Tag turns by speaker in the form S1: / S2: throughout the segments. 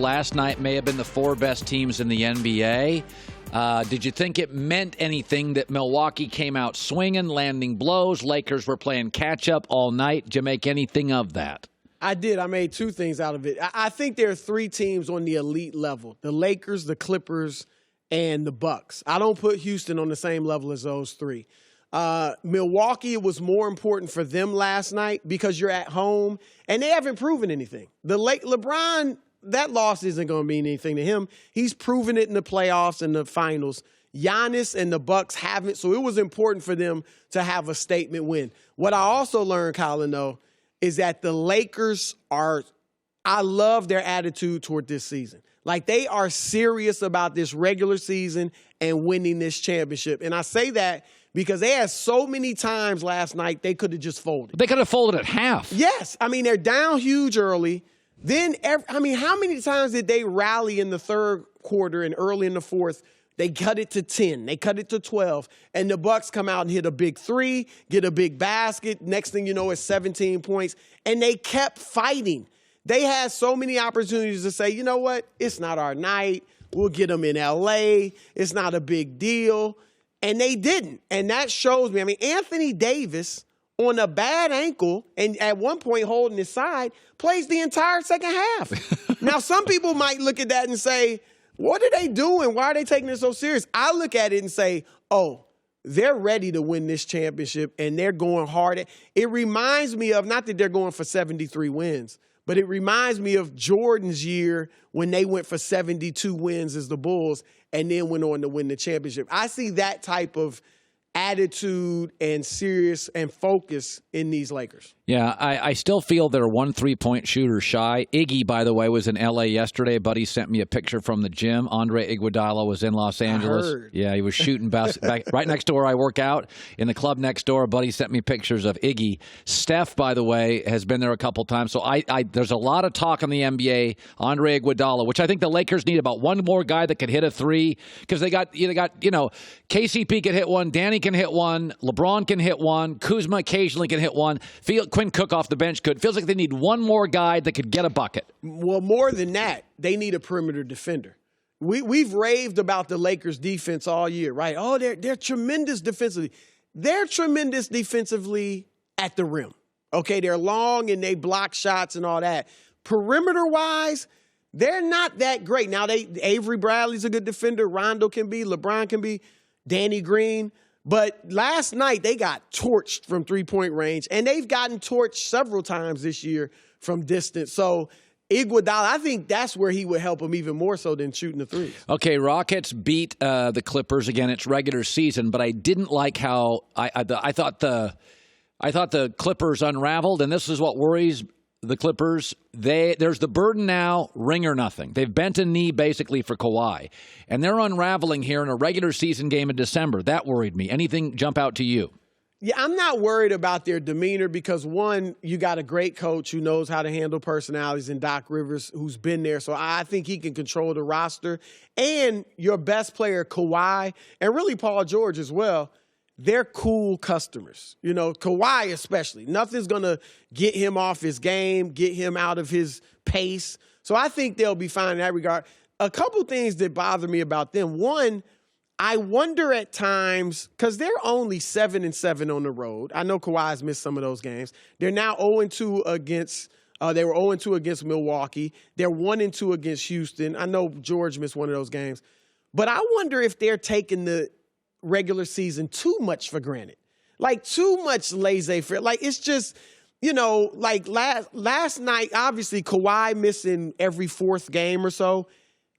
S1: Last night may have been the 4 best teams in the NBA. Did you think it meant anything that Milwaukee came out swinging, landing blows? Lakers were playing catch-up all night. Did you make anything of that?
S2: I did. I made 2 things out of it. I think there are 3 teams on the elite level: the Lakers, the Clippers, and the Bucks. I don't put Houston on the same level as those 3. Milwaukee, it was more important for them last night because you're at home, and they haven't proven anything. LeBron, that loss isn't going to mean anything to him. He's proven it in the playoffs and the finals. Giannis and the Bucks haven't, so it was important for them to have a statement win. What I also learned, Colin, though, is that the Lakers I love their attitude toward this season. Like, they are serious about this regular season and winning this championship. And I say that because they had so many times last night they could have just folded.
S1: They could have folded at half.
S2: Yes. I mean, they're down huge early. Then, how many times did they rally in the third quarter and early in the fourth? They cut it to 10. They cut it to 12. And the Bucks come out and hit a big 3, get a big basket. Next thing you know, it's 17 points. And they kept fighting. They had so many opportunities to say, you know what? It's not our night. We'll get them in L.A. It's not a big deal. And they didn't. And that shows me. I mean, Anthony Davis, on a bad ankle and at one point holding his side, plays the entire second half. Now, some people might look at that and say, what are they doing? Why are they taking it so serious? I look at it and say, oh, they're ready to win this championship, and they're going hard. It reminds me of, not that they're going for 73 wins, but it reminds me of Jordan's year when they went for 72 wins as the Bulls and then went on to win the championship. I see that type of attitude and serious and focus in these Lakers.
S1: Yeah, I still feel they're 1 3-point shooter shy. Iggy, by the way, was in L.A. yesterday. A buddy sent me a picture from the gym. Andre Iguodala was in Los Angeles.
S2: I heard.
S1: Yeah, he was shooting back right next to where I work out in the club next door. A buddy sent me pictures of Iggy. Steph, by the way, has been there a couple times. So there's a lot of talk in the NBA. Andre Iguodala, which I think the Lakers need about one more guy that could hit a 3, because they got KCP can hit one, Danny can hit one, LeBron can hit one, Kuzma occasionally can hit one. Quinn Cook off the bench could. Feels like they need one more guy that could get a bucket.
S2: Well, more than that, they need a perimeter defender. We've raved about the Lakers' defense all year, right? Oh, they're tremendous defensively. They're tremendous defensively at the rim. Okay, they're long and they block shots and all that. Perimeter-wise, they're not that great. Now, Avery Bradley's a good defender. Rondo can be. LeBron can be. Danny Green. But last night, they got torched from 3-point range, and they've gotten torched several times this year from distance. So Iguodala, I think that's where he would help them even more so than shooting the threes.
S1: Okay, Rockets beat the Clippers again. It's regular season, but I didn't like how I thought the Clippers unraveled, and this is what worries the Clippers. There's the burden now, ring or nothing. They've bent a knee basically for Kawhi, and they're unraveling here in a regular season game in December. That worried me. Anything jump out to you?
S2: Yeah, I'm not worried about their demeanor because, one, you got a great coach who knows how to handle personalities in Doc Rivers, who's been there. So I think he can control the roster. And your best player, Kawhi, and really Paul George as well, they're cool customers. You know, Kawhi especially. Nothing's going to get him off his game, get him out of his pace. So I think they'll be fine in that regard. A couple things that bother me about them. One, I wonder at times, because they're only 7-7 on the road. I know Kawhi's missed some of those games. They're now 0-2 against they were 0-2 against Milwaukee. They're 1-2 against Houston. I know George missed one of those games. But I wonder if they're taking the regular season too much for granted. Like, too much laissez-faire. Like, it's just, like last night, obviously, Kawhi missing every 4th game or so.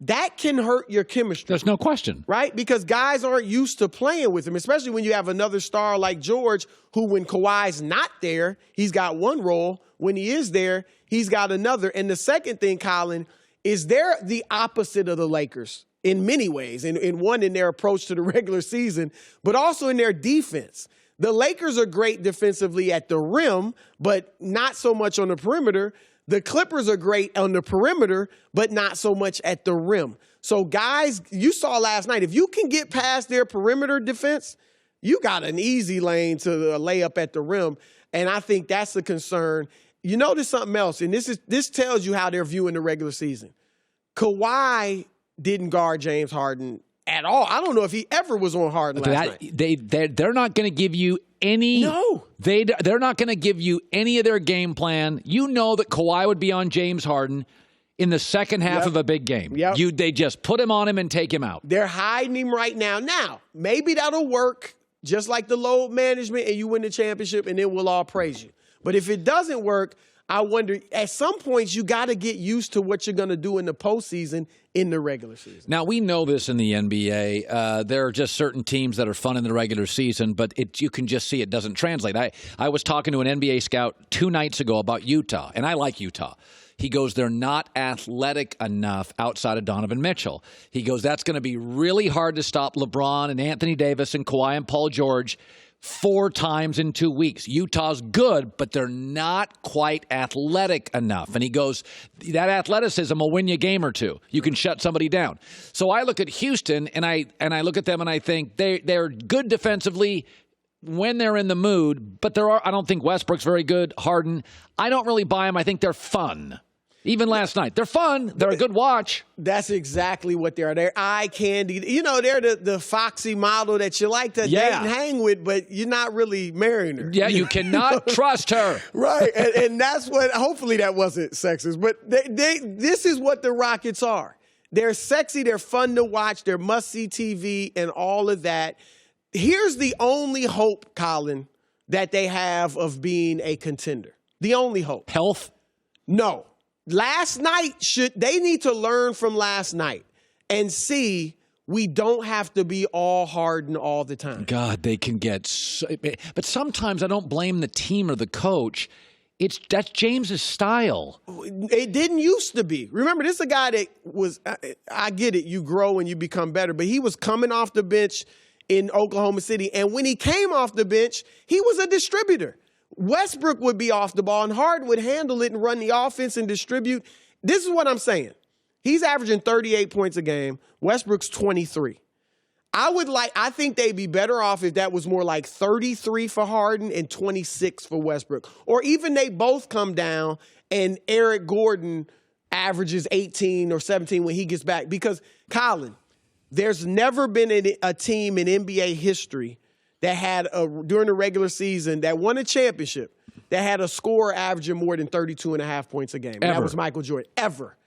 S2: That can hurt your chemistry.
S1: There's no question.
S2: Right? Because guys aren't used to playing with him, especially when you have another star like George, who when Kawhi's not there, he's got one role. When he is there, he's got another. And the second thing, Colin, is they're the opposite of the Lakers in many ways. In one, in their approach to the regular season, but also in their defense. The Lakers are great defensively at the rim, but not so much on the perimeter. The Clippers are great on the perimeter, but not so much at the rim. So, guys, you saw last night, if you can get past their perimeter defense, you got an easy lane to lay up at the rim. And I think that's the concern. You notice something else, and this tells you how they're viewing the regular season. Kawhi didn't guard James Harden at all. I don't know if he ever was on Harden last night.
S1: They're not going to give you any.
S2: No.
S1: They're not going to give you any of their game plan. You know that Kawhi would be on James Harden in the second half of a big game. They just put him on him and take him out.
S2: They're hiding him right now. Now, maybe that'll work just like the load management and you win the championship and then we'll all praise you. But if it doesn't work, I wonder, at some points, you got to get used to what you're going to do in the postseason in the regular season.
S1: Now, we know this in the NBA. There are just certain teams that are fun in the regular season, but you can just see it doesn't translate. I was talking to an NBA scout 2 nights ago about Utah, and I like Utah. He goes, they're not athletic enough outside of Donovan Mitchell. He goes, that's going to be really hard to stop LeBron and Anthony Davis and Kawhi and Paul George 4 times in 2 weeks. Utah's good, but they're not quite athletic enough. And he goes, that athleticism will win you a game or two. You can shut somebody down. So I look at Houston, and I look at them, and I think they're good defensively when they're in the mood, but I don't think Westbrook's very good. Harden, I don't really buy them. I think they're fun. Even last night. They're fun. They're a good watch.
S2: That's exactly what they are. They're eye candy. You know, they're the foxy model that you like to date and hang with, but you're not really marrying her.
S1: Yeah, you cannot trust her.
S2: Right. And that's what, hopefully that wasn't sexist, but this is what the Rockets are. They're sexy. They're fun to watch. They're must-see TV and all of that. Here's the only hope, Colin, that they have of being a contender. The only hope.
S1: Health?
S2: No. Last night, they need to learn from last night and see we don't have to be all Harden all the time.
S1: God, they can get but sometimes I don't blame the team or the coach. That's James's style.
S2: It didn't used to be. Remember, this is a guy that was, I get it, you grow and you become better, but he was coming off the bench in Oklahoma City, and when he came off the bench, he was a distributor. Westbrook would be off the ball, and Harden would handle it and run the offense and distribute. This is what I'm saying. He's averaging 38 points a game. Westbrook's 23. I think they'd be better off if that was more like 33 for Harden and 26 for Westbrook. Or even they both come down and Eric Gordon averages 18 or 17 when he gets back. Because, Colin, there's never been a team in NBA history that had during the regular season that won a championship that had a scorer averaging more than 32.5 points a game. That was Michael Jordan. Ever.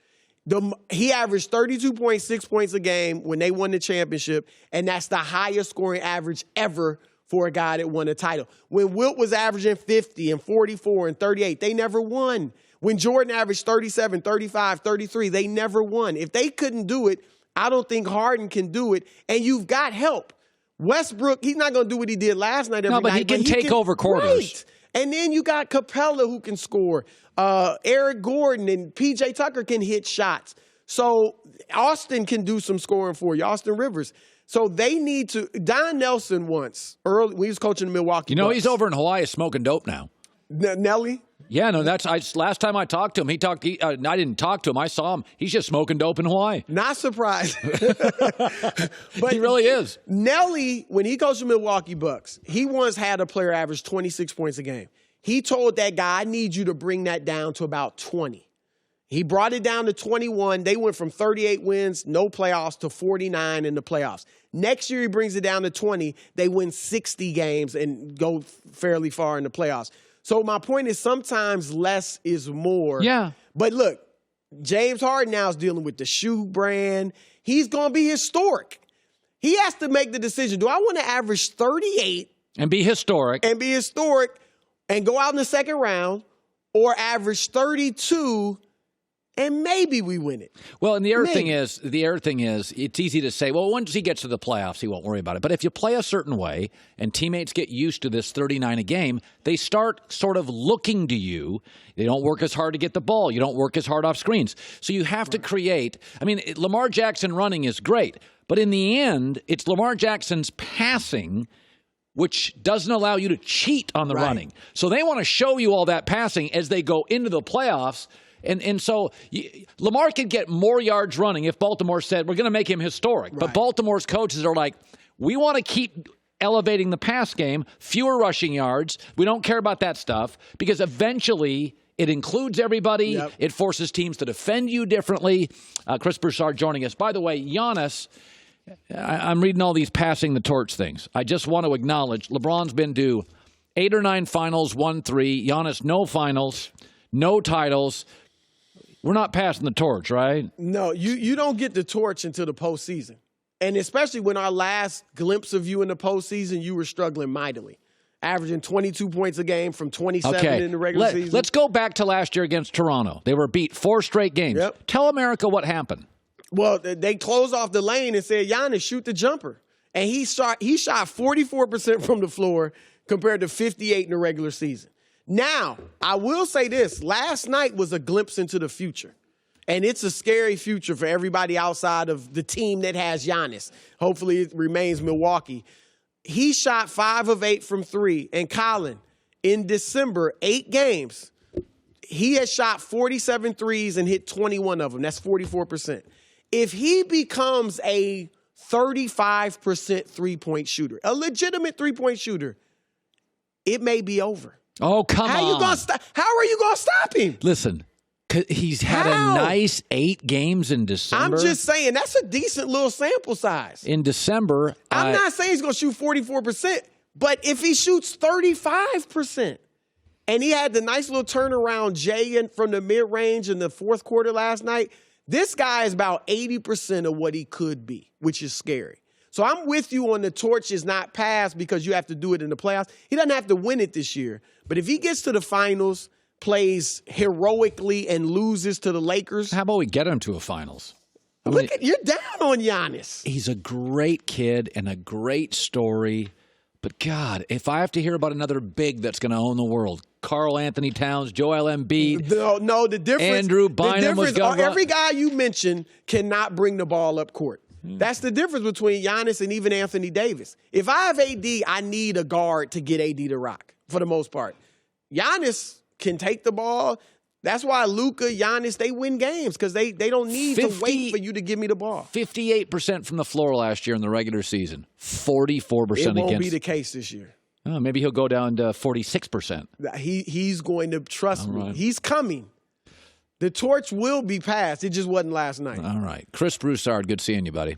S2: He averaged 32.6 points a game when they won the championship, and that's the highest scoring average ever for a guy that won a title. When Wilt was averaging 50 and 44 and 38, they never won. When Jordan averaged 37, 35, 33, they never won. If they couldn't do it, I don't think Harden can do it, and you've got help. Westbrook, he's not going to do what he did last night every night.
S1: He can take over quarters.
S2: Right. And then you got Capella who can score. Eric Gordon and P.J. Tucker can hit shots. So Austin can do some scoring for you, Austin Rivers. So they need to. Don Nelson once, early when he was coaching the Milwaukee Bucks.
S1: He's over in Hawaii smoking dope now.
S2: Nelly?
S1: Yeah, no, last time I talked to him, I didn't talk to him, I saw him. He's just smoking dope in Hawaii.
S2: Not surprised. But
S1: he really is.
S2: Nelly, when he coached the Milwaukee Bucks, he once had a player average 26 points a game. He told that guy, I need you to bring that down to about 20. He brought it down to 21. They went from 38 wins, no playoffs, to 49 in the playoffs. Next year, he brings it down to 20. They win 60 games and go fairly far in the playoffs. So my point is sometimes less is more.
S1: Yeah.
S2: But look, James Harden now is dealing with the shoe brand. He's going to be historic. He has to make the decision. Do I want to average 38
S1: and be historic
S2: and go out in the second round, or average 32 and maybe we win it?
S1: Well, and the other thing is, it's easy to say, well, once he gets to the playoffs, he won't worry about it. But if you play a certain way and teammates get used to this 39 a game, they start sort of looking to you. They don't work as hard to get the ball. You don't work as hard off screens. So you have to create. I mean, Lamar Jackson running is great. But in the end, it's Lamar Jackson's passing which doesn't allow you to cheat on the running. So they want to show you all that passing as they go into the playoffs. And so Lamar could get more yards running if Baltimore said, we're going to make him historic. But Baltimore's coaches are like, we want to keep elevating the pass game, fewer rushing yards. We don't care about that stuff because eventually It includes everybody.
S2: Yep.
S1: It forces teams to defend you differently. Chris Broussard joining us. By the way, Giannis, I'm reading all these passing the torch things. I just want to acknowledge LeBron's been to 8 or 9 finals, won 3. Giannis, no finals, no titles. We're not passing the torch, right?
S2: No, you don't get the torch until the postseason. And especially when our last glimpse of you in the postseason, you were struggling mightily, averaging 22 points a game from 27 in the regular season.
S1: Let's go back to last year against Toronto. They were beat 4 straight games.
S2: Yep.
S1: Tell America what happened.
S2: Well, they closed off the lane and said, Giannis, shoot the jumper. And he shot 44% from the floor compared to 58 in the regular season. Now, I will say this. Last night was a glimpse into the future. And it's a scary future for everybody outside of the team that has Giannis. Hopefully it remains Milwaukee. He shot 5 of 8 from 3. And Colin, in December, 8 games, he has shot 47 threes and hit 21 of them. That's 44%. If he becomes a 35% three-point shooter, a legitimate three-point shooter, it may be over.
S1: Oh, come on.
S2: How are you going to stop him?
S1: Listen, he's had a nice 8 games in December.
S2: I'm just saying, that's a decent little sample size.
S1: In December.
S2: I'm not saying he's going to shoot 44%, but if he shoots 35%, and he had the nice little turnaround Jay from the mid-range in the fourth quarter last night, this guy is about 80% of what he could be, which is scary. So I'm with you on the torch is not passed because you have to do it in the playoffs. He doesn't have to win it this year. But if he gets to the finals, plays heroically, and loses to the Lakers.
S1: How about we get him to a finals?
S2: You're down on Giannis.
S1: He's a great kid and a great story. But, God, if I have to hear about another big that's going to own the world, Karl Anthony Towns, Joel Embiid.
S2: No, the difference.
S1: Andrew Bynum was going.
S2: Every guy you mentioned cannot bring the ball up court. That's the difference between Giannis and even Anthony Davis. If I have AD, I need a guard to get AD to rock for the most part. Giannis can take the ball. That's why Luka, Giannis, they win games because they don't need to wait for you to give me the ball.
S1: 58% from the floor last year in the regular season. 44% against.
S2: It won't be the case this year.
S1: Oh, maybe he'll go down to 46%.
S2: He's going to trust me.
S1: Right.
S2: He's coming. The torch will be passed. It just wasn't last night.
S1: All right. Chris Broussard, good seeing you, buddy.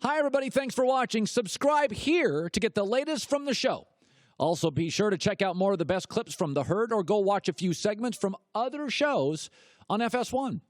S1: Hi, everybody. Thanks for watching. Subscribe here to get the latest from the show. Also, be sure to check out more of the best clips from The Herd or go watch a few segments from other shows on FS1.